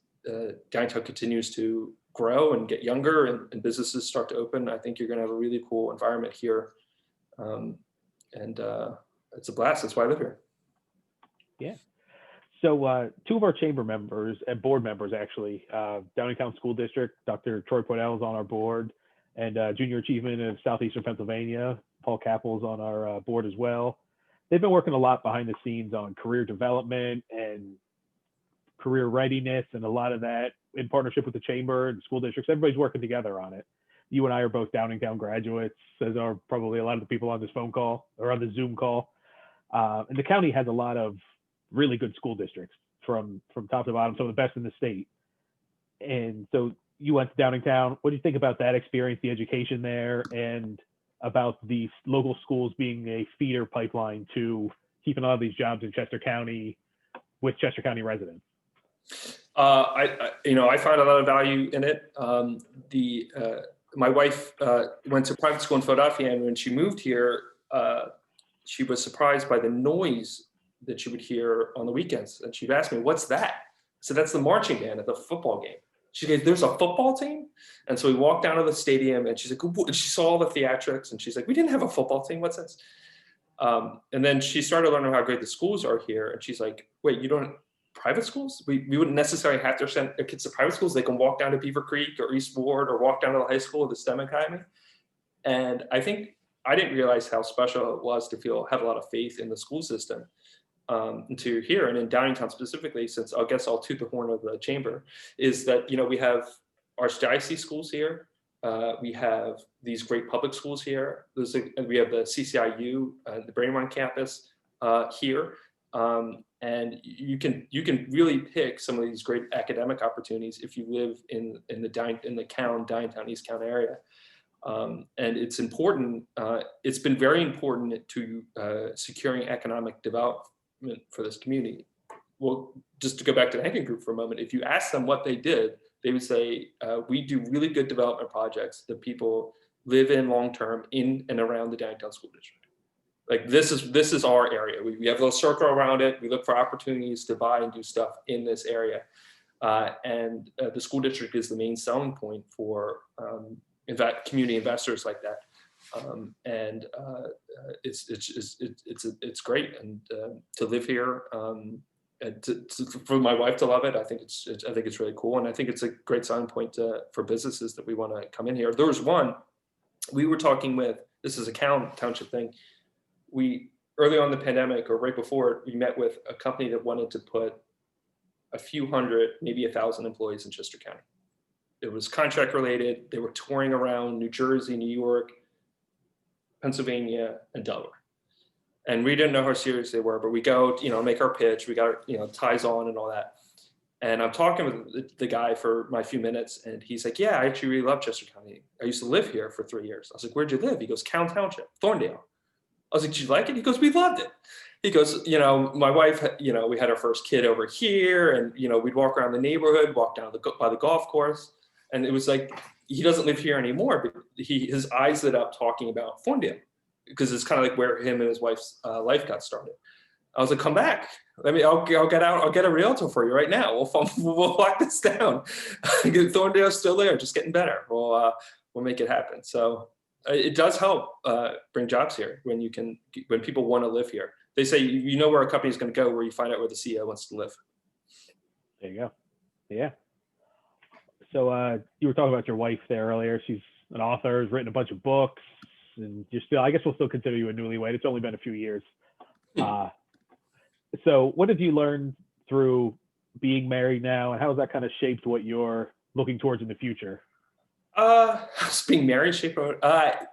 downtown continues to grow and get younger and businesses start to open, I think you're going to have a really cool environment here. And it's a blast. That's why I live here. Yeah. So two of our chamber members and board members, actually, Downingtown School District, Dr. Troy Poydell is on our board, and Junior Achievement of Southeastern Pennsylvania, Paul Capel is on our board as well. They've been working a lot behind the scenes on career development and career readiness, and a lot of that in partnership with the chamber and school districts. Everybody's working together on it. You and I are both Downingtown graduates, as are probably a lot of the people on this phone call or on the Zoom call. And the county has a lot of really good school districts from top to bottom, some of the best in the state. And so you went to Downingtown. What do you think about that experience, the education there, and about the local schools being a feeder pipeline to keeping all of these jobs in Chester County with Chester County residents? I find a lot of value in it. My wife went to private school in Philadelphia, and when she moved here, she was surprised by the noise that she would hear on the weekends. And she'd ask me, "What's that?" So that's the marching band at the football game. She goes, "There's a football team?" And so we walked down to the stadium, and she's like, and she saw all the theatrics, and she's like, "We didn't have a football team. What's this?" And then she started learning how great the schools are here. And she's like, "Wait, you don't private schools? We wouldn't necessarily have to send their kids to private schools. They can walk down to Beaver Creek or East Ward or walk down to the high school or the STEM Academy." And I think I didn't realize how special it was to have a lot of faith in the school system until here. And in Downingtown specifically, since I guess I'll toot the horn of the chamber, is that, we have archdiocese schools here. We have these great public schools here. We have the CCIU, the Brandywine campus here. And you can really pick some of these great academic opportunities if you live in the Downingtown, East County area. And it's important. It's been very important to securing economic development for this community. Well, just to go back to the Hankin Group for a moment, if you ask them what they did, they would say, we do really good development projects that people live in long-term in and around the Downingtown School District. Like this is our area. We have a little circle around it. We look for opportunities to buy and do stuff in this area. And the school district is the main selling point for community investors like that. It's great, and to live here, and for my wife to love it, I think it's really cool, and I think it's a great selling point for businesses that we want to come in here. There was one we were talking with. This is a township thing. We early on in the pandemic, or right before it, we met with a company that wanted to put a few hundred, maybe 1,000 employees in Chester County. It was contract related. They were touring around New Jersey, New York, Pennsylvania, and Delaware. And we didn't know how serious they were, but we go, make our pitch. We got our, ties on and all that. And I'm talking with the guy for my few minutes, and he's like, "Yeah, I actually really love Chester County. I used to live here for 3 years." I was like, "Where'd you live?" He goes, "Cowan Township, Thorndale." I was like, "Did you like it?" He goes, "We loved it." He goes, "My wife, we had our first kid over here, and, we'd walk around the neighborhood, walk down by the golf course. And it was like, he doesn't live here anymore, but his eyes lit up talking about Thorndale, because it's kind of like where him and his wife's life got started." I was like, "Come back. I'll get out. I'll get a realtor for you right now. We'll lock this down." Thorndale's still there, just getting better. We'll make it happen. So it does help bring jobs here when people want to live here. They say, where a company is going to go, where you find out where the CEO wants to live. There you go. Yeah. So you were talking about your wife there earlier. She's an author, has written a bunch of books, and I guess we'll still consider you a newlywed. It's only been a few years. So what have you learned through being married now, and how has that kind of shaped what you're looking towards in the future? Being married shaped. I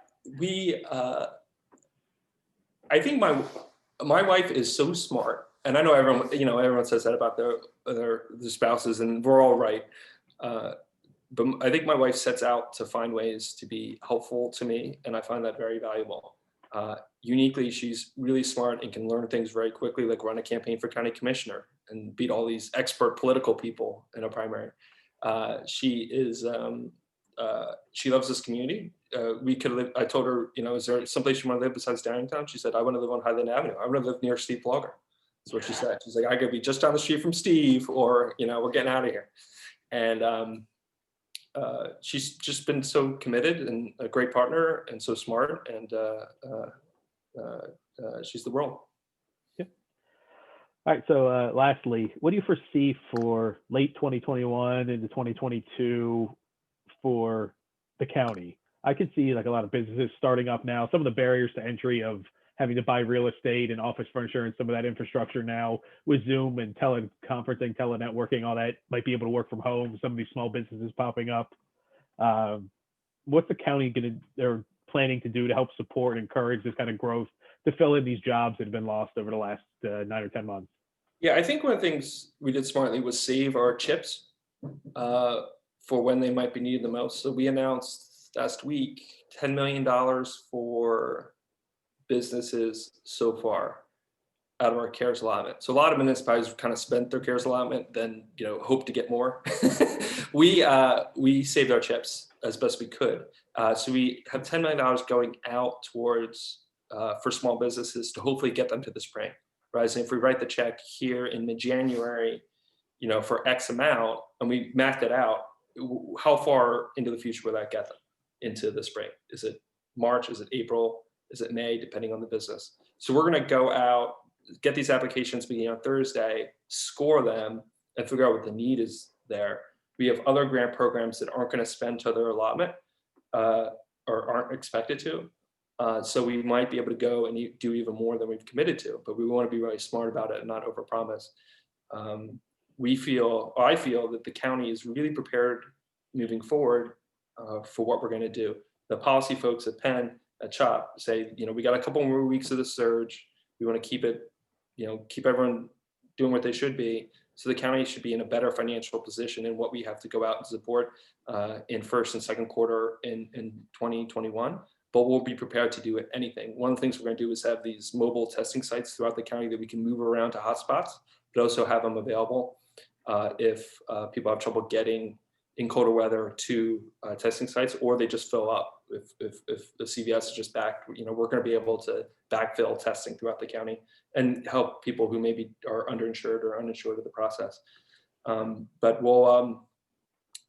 think my wife is so smart and I know everyone says that about their spouses, and we're all right. But I think my wife sets out to find ways to be helpful to me, and I find that very valuable. Uniquely, she's really smart and can learn things very quickly, like run a campaign for county commissioner and beat all these expert political people in a primary. She loves this community. We could live. I told her, is there someplace you want to live besides Downingtown? She said, I want to live on Highland Avenue. I want to live near Steve Blogger. That's what she said. She's like, I could be just down the street from Steve, or we're getting out of here. And she's just been so committed and a great partner and so smart, and she's the world. Yeah. All right. So lastly, what do you foresee for late 2021 into 2022 for the county? I could see like a lot of businesses starting up now. Some of the barriers to entry of having to buy real estate and office furniture and some of that infrastructure now with Zoom and teleconferencing, telenetworking, all that might be able to work from home. Some of these small businesses popping up. What's the county they're planning to do to help support and encourage this kind of growth to fill in these jobs that have been lost over the last 9 or 10 months? Yeah, I think one of the things we did smartly was save our chips for when they might be needed the most. So we announced last week $10 million for businesses so far out of our CARES allotment. So a lot of municipalities kind of spent their CARES allotment, then hope to get more. We saved our chips as best we could. So we have $10 million going out towards for small businesses to hopefully get them to the spring. Right. So if we write the check here in mid-January, for X amount, and we mapped it out, how far into the future will that get them into the spring? Is it March? Is it April? Is it May? Depending on the business. So we're going to go out, get these applications beginning on Thursday, score them, and figure out what the need is there. We have other grant programs that aren't going to spend to their allotment or aren't expected to. So we might be able to go and do even more than we've committed to, but we want to be really smart about it and not overpromise. I feel that the county is really prepared moving forward for what we're going to do. The policy folks at Penn, at CHOP say, we got a couple more weeks of the surge. We want to keep it, keep everyone doing what they should be. So the county should be in a better financial position in what we have to go out and support in first and second quarter in 2021. But we'll be prepared to do anything. One of the things we're going to do is have these mobile testing sites throughout the county that we can move around to hotspots, but also have them available if people have trouble getting in colder weather to testing sites, or they just fill up. If the CVS is just back, we're going to be able to backfill testing throughout the county and help people who maybe are underinsured or uninsured of the process. But we'll,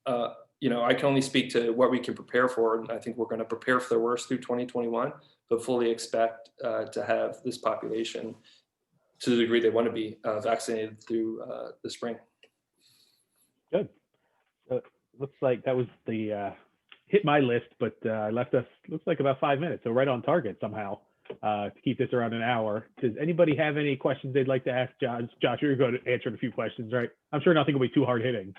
I can only speak to what we can prepare for, and I think we're going to prepare for the worst through 2021, but fully expect to have this population, to the degree they want to be, vaccinated through the spring. Good. Looks like that was the hit my list, but left us looks like about 5 minutes, so right on target somehow to keep this around an hour. Does anybody have any questions they'd like to ask Josh? Josh, you're going to answer a few questions, right? I'm sure nothing will be too hard hitting.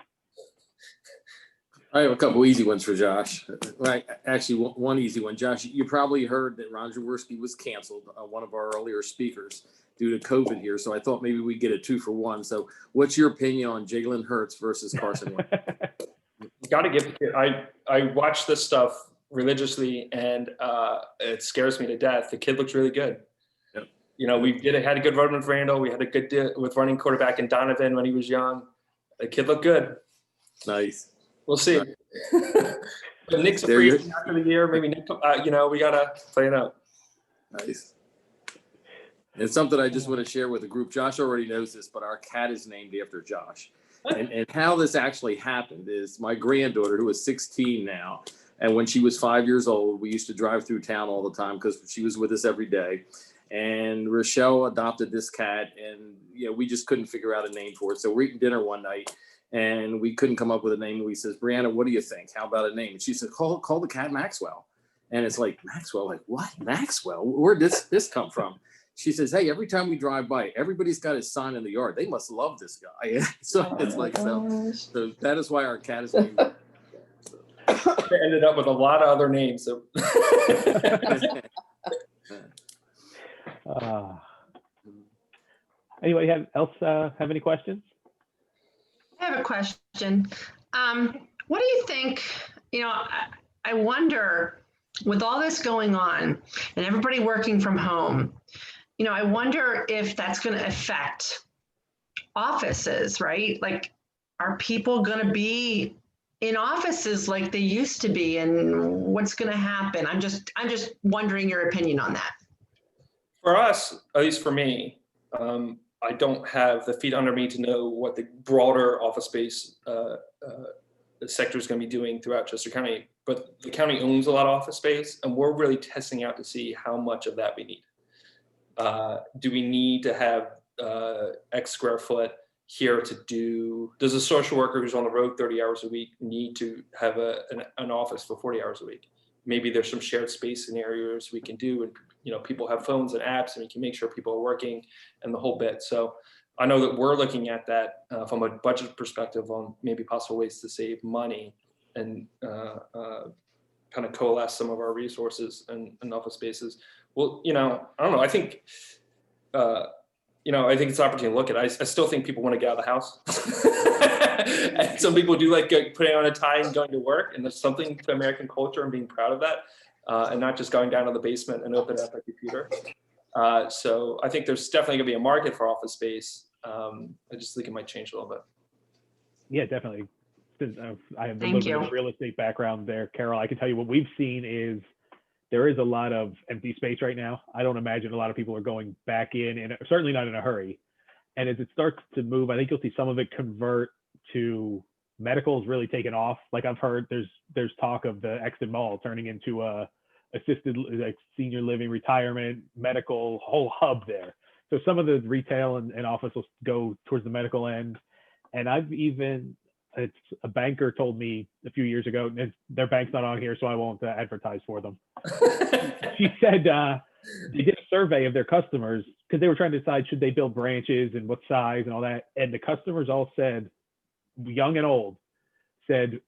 I have a couple easy ones for Josh. Right, actually, one easy one. Josh, you probably heard that Ron Jaworski was canceled, one of our earlier speakers, due to COVID here. So I thought maybe we'd get a 2-for-1. So what's your opinion on Jalen Hurts versus Carson Wentz? Got to give it. I watch this stuff religiously, and it scares me to death. The kid looks really good. Yep. We had a good run with Randall. We had a good deal with running quarterback and Donovan when he was young. The kid looked good. Nice. We'll see. But Nick's a free agent after the year. Maybe Nick. We gotta play it out. Nice. And something I just want to share with the group. Josh already knows this, but our cat is named after Josh. And how this actually happened is my granddaughter, who is 16 now, and when she was 5 years old, we used to drive through town all the time because she was with us every day. And Rochelle adopted this cat, and we just couldn't figure out a name for it. So we're eating dinner one night, and we couldn't come up with a name. We says, Brianna, what do you think? How about a name? And she said, call the cat Maxwell. And it's like, Maxwell, like what? Maxwell? Where'd this come from? She says, hey, every time we drive by, everybody's got his sign in the yard. They must love this guy. So it's like, so that is why our cat is named. So. They ended up with a lot of other names. So. Anybody have any questions? I have a question. What do you think, I wonder with all this going on and everybody working from home, I wonder if that's going to affect offices, right? Like, are people going to be in offices like they used to be, and what's going to happen? I'm just wondering your opinion on that. For us, at least for me, I don't have the feet under me to know what the broader office space sector is going to be doing throughout Chester County. But the county owns a lot of office space, and we're really testing out to see how much of that we need. Do we need to have X square foot here to do? Does a social worker who's on the road 30 hours a week need to have an office for 40 hours a week? Maybe there's some shared space scenarios we can do, and people have phones and apps, and we can make sure people are working and the whole bit. So I know that we're looking at that from a budget perspective on maybe possible ways to save money and kind of coalesce some of our resources and office spaces. Well, I don't know. I think I think it's an opportunity to look at. I still think people want to get out of the house. And some people do like putting on a tie and going to work. And there's something to American culture and being proud of that, and not just going down to the basement and opening up a computer. So I think there's definitely going to be a market for office space. I just think it might change a little bit. Yeah, definitely. Since I have a Thank little bit you. of real estate background there, Carol, I can tell you what we've seen is there is a lot of empty space right now. I don't imagine a lot of people are going back in, and certainly not in a hurry. And as it starts to move, I think you'll see some of it convert to medical's really taken off. Like I've heard there's talk of the Exton Mall turning into a assisted like senior living, retirement, medical whole hub there. So some of the retail and office will go towards the medical end. And it's a banker told me a few years ago, and their bank's not on here, so I won't advertise for them. She said they did a survey of their customers because they were trying to decide should they build branches and what size and all that. And the customers all said, young and old, said,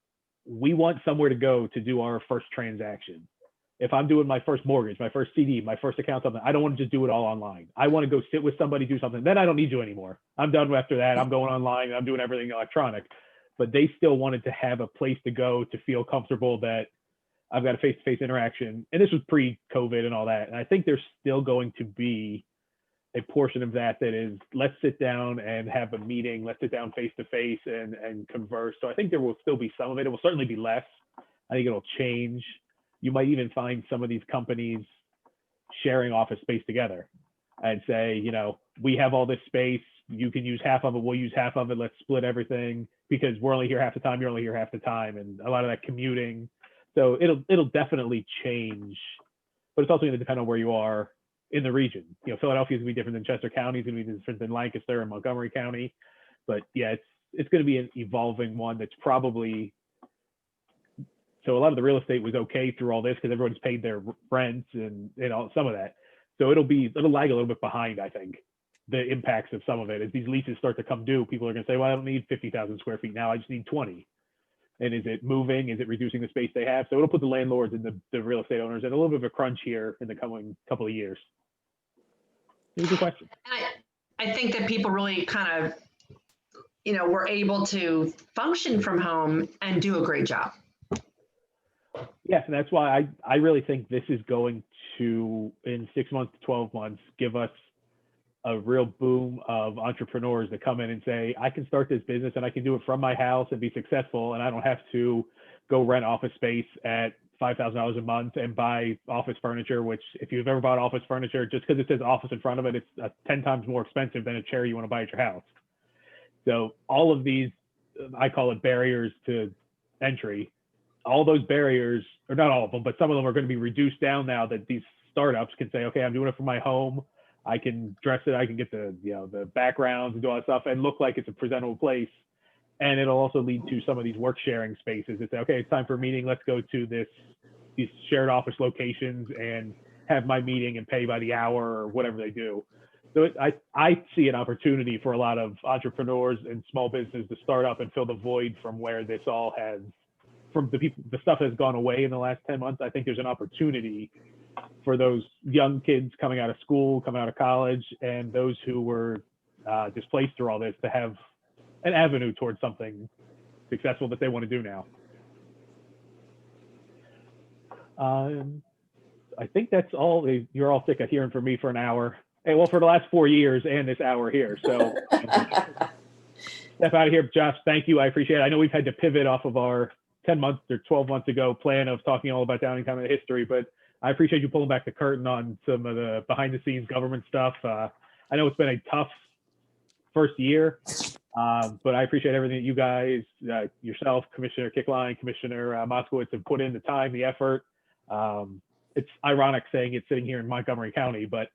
we want somewhere to go to do our first transaction. If I'm doing my first mortgage, my first CD, my first account, something, I don't want to just do it all online. I want to go sit with somebody, do something. Then I don't need you anymore. I'm done after that. I'm going online. I'm doing everything electronic. But they still wanted to have a place to go to feel comfortable that I've got a face-to-face interaction. And this was pre-COVID and all that. And I think there's still going to be a portion of that is let's sit down and have a meeting. Let's sit down face-to-face and converse. So I think there will still be some of it. It will certainly be less. I think it'll change. You might even find some of these companies sharing office space together and say, we have all this space. You can use half of it. We'll use half of it. Let's split everything because we're only here half the time. You're only here half the time. And a lot of that commuting. So it'll definitely change, but it's also going to depend on where you are in the region. Philadelphia is going to be different than Chester County. It's going to be different than Lancaster and Montgomery County. But yeah, it's going to be an evolving one that's probably, so a lot of the real estate was okay through all this because everyone's paid their rents and some of that. So it'll lag a little bit behind, I think, the impacts of some of it. As these leases start to come due, people are going to say, well, I don't need 50,000 square feet now. I just need 20. And is it moving? Is it reducing the space they have? So it'll put the landlords and the real estate owners in a little bit of a crunch here in the coming couple of years. It's a good question. I think that people really kind of, were able to function from home and do a great job. Yes, and that's why I really think this is going to, in 6 months to 12 months, give us a real boom of entrepreneurs that come in and say, I can start this business and I can do it from my house and be successful, and I don't have to go rent office space at $5,000 a month and buy office furniture, which if you've ever bought office furniture, just because it says office in front of it, it's 10 times more expensive than a chair you want to buy at your house. So all of these, I call it barriers to entry. All those barriers, or not all of them, but some of them are going to be reduced down now that these startups can say, okay, I'm doing it from my home. I can dress it. I can get the backgrounds and do all that stuff and look like it's a presentable place. And it'll also lead to some of these work sharing spaces that say, okay, it's time for a meeting. Let's go to these shared office locations and have my meeting and pay by the hour or whatever they do. So I see an opportunity for a lot of entrepreneurs and small business to start up and fill the void from where this all has, from the stuff has gone away in the last 10 months. I think there's an opportunity for those young kids coming out of school, coming out of college, and those who were displaced through all this to have an avenue towards something successful that they want to do now. I think that's all. You're all sick of hearing from me for an hour. Hey, well, for the last 4 years and this hour here. So step out of here. Josh, thank you. I appreciate it. I know we've had to pivot off of our 10 months or 12 months ago plan of talking all about Downingtown and history, but I appreciate you pulling back the curtain on some of the behind the scenes government stuff. I know it's been a tough first year, but I appreciate everything that you guys, yourself, Commissioner Kickline, Commissioner Moskowitz have put in the time, the effort. It's ironic saying it's sitting here in Montgomery County, but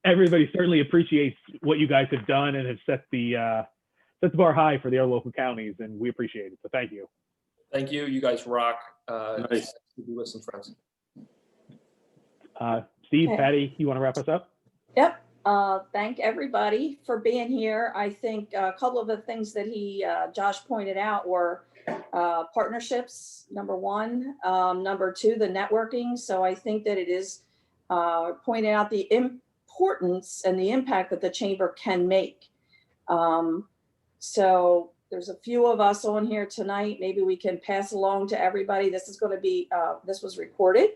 everybody certainly appreciates what you guys have done and have set the bar high for the other local counties, and we appreciate it. So thank you. Thank you. You guys rock. Nice. Be with some friends. Steve, Okay. Patty, you want to wrap us up? Yep. Thank everybody for being here. I think a couple of the things that Josh pointed out were partnerships, number one. Number two, the networking. So I think that it is pointing out the importance and the impact that the chamber can make. So there's a few of us on here tonight. Maybe we can pass along to everybody. This is going to be, this was recorded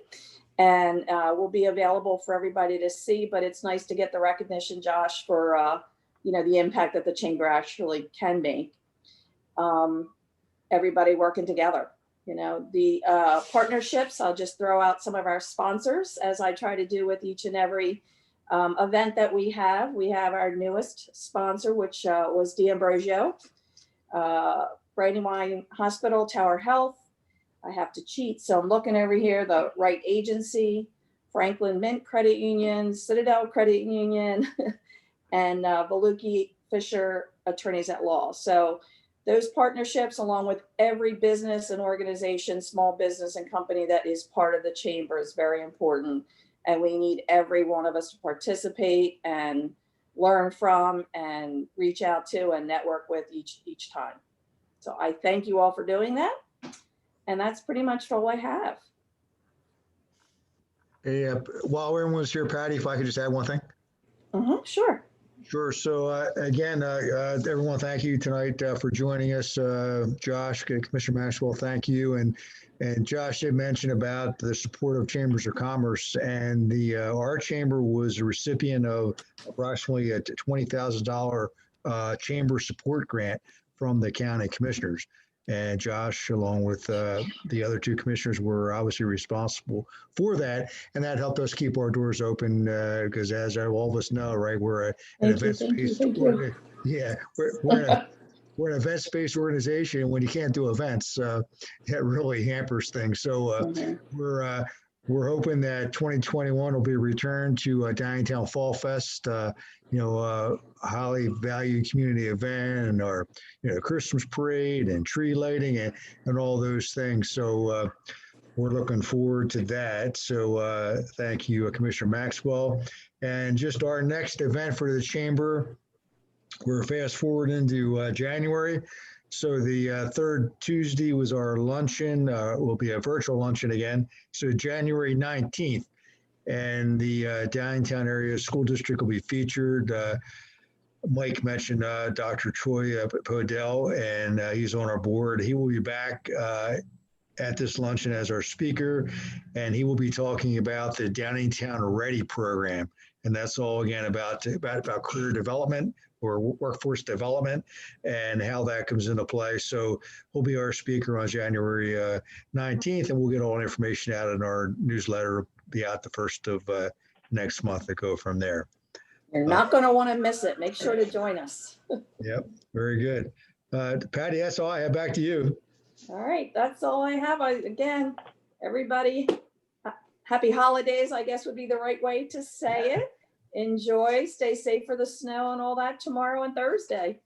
and will be available for everybody to see, but it's nice to get the recognition, Josh, for, the impact that the chamber actually can make. Everybody working together, the partnerships. I'll just throw out some of our sponsors as I try to do with each and every event that we have. We have our newest sponsor, which was D'Ambrosio, Brandywine Hospital, Tower Health. I have to cheat, so I'm looking over here, the Wright Agency, Franklin Mint Credit Union, Citadel Credit Union, and Voluki Fisher Attorneys at Law. So those partnerships, along with every business and organization, small business and company that is part of the chamber, is very important. And we need every one of us to participate and learn from and reach out to and network with each time. So I thank you all for doing that. And that's pretty much all I have. Hey, while everyone's here, Patty, if I could just add one thing. Sure. Sure. So again, everyone, thank you tonight for joining us. Josh, Commissioner Maxwell, thank you. And Josh did mention about the support of Chambers of Commerce, and our chamber was a recipient of approximately a $20,000 chamber support grant from the county commissioners. And Josh, along with the other two commissioners, were obviously responsible for that. And that helped us keep our doors open because, as all of us know, right, we're an event-based organization. Yeah, we're an events-based organization. When you can't do events, that really hampers things. So we're hoping that 2021 will be a return to Downingtown Fall Fest, highly valued community event, and our Christmas parade and tree lighting and all those things. So we're looking forward to that. So thank you, Commissioner Maxwell. And just our next event for the chamber, we're fast forward into January. So the third Tuesday was our luncheon. Will be a virtual luncheon again. So January 19th, and the Downingtown area school district will be featured. Mike mentioned Dr. Troy Podell, and he's on our board. He will be back at this luncheon as our speaker, and he will be talking about the Downingtown Ready program. And that's all, again, about career development or workforce development and how that comes into play. So he'll be our speaker on January 19th, and we'll get all the information out in our newsletter, be out the first of next month to go from there. You're not going to want to miss it. Make sure to join us. Yep, very good. Patty, that's all I have. Back to you. All right, that's all I have. Again, everybody, happy holidays, I guess would be the right way to say it. Enjoy, stay safe for the snow and all that tomorrow and Thursday.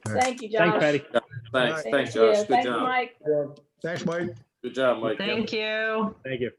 Thank you, Josh. Thanks, Patty. Thanks, Thank Josh. you. Good Thank you, job. Mike. Thanks, Mike. Good job, Mike. Thank you. Thank you.